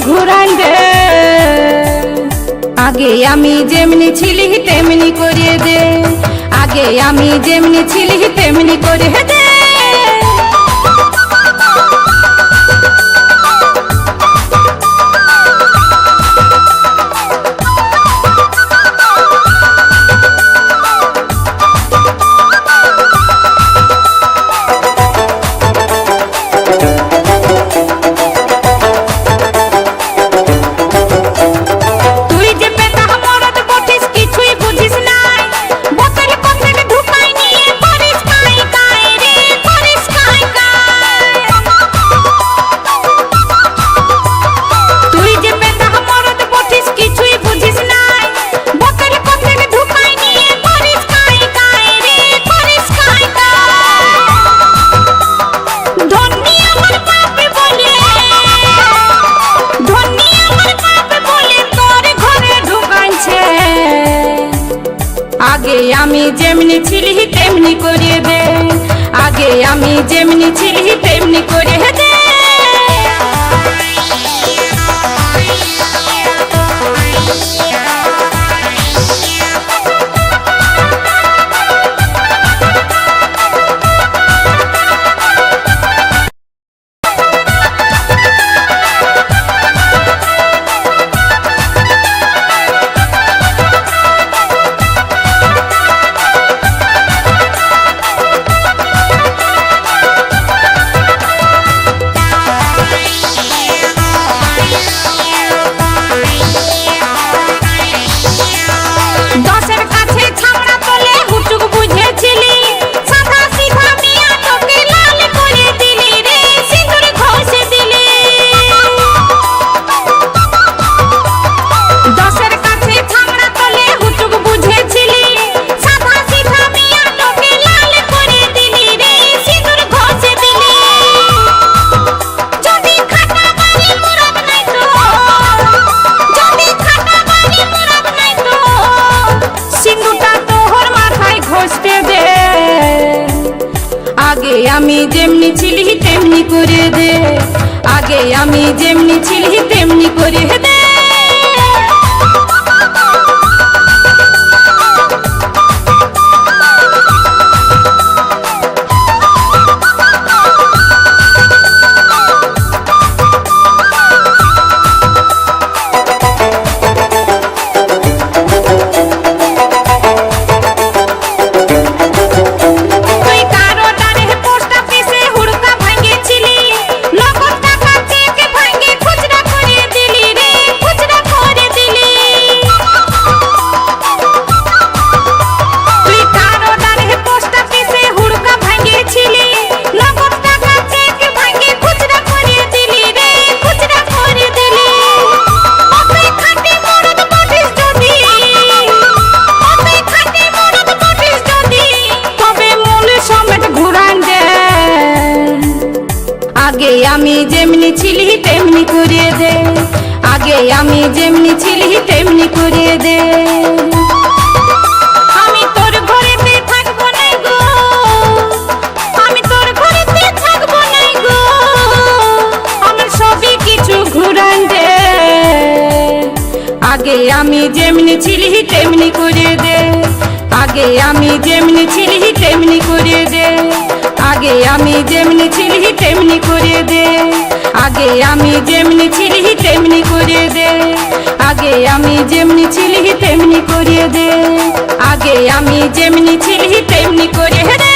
ঘুরাই দে। আগে আমি যেমনি ছিলি তেমনি করে দে, আগে আমি যেমনি ছিলি তেমনি করে দে। আগে আমি যেমনি ছিলি তেমনি করে দে, আগে আমি যেমনি ছিলি তেমনি করে দে। আগে আমি যেমনি ছিলি তেমনি করে দে, আগে আমি যেমনি ছিলি তেমনি করে দে। আগে আমি যেমনি ছিলি তেমনি করে দে, আগে আমি যেমনি ছিলি তেমনি করে দে। আমি তোর ঘরেতে থাকবো না গো, আমি তোর ঘরেতে থাকবো না গো, আমার সবই কিছু ঘুরাই দে। আগে আমি যেমনি ছিলি তেমনি করে দে, আগে আমি যেমনি ছিলি তেমনি করে দে, আগে আমি যেমনি ছিলি তেমনি করে দে, আগে আমি যেমনি ছিলি তেমনি করে দে, আগে আমি যেমনি ছিলি তেমনি করে দে, আগে আমি যেমনি ছিলি তেমনি করে দে।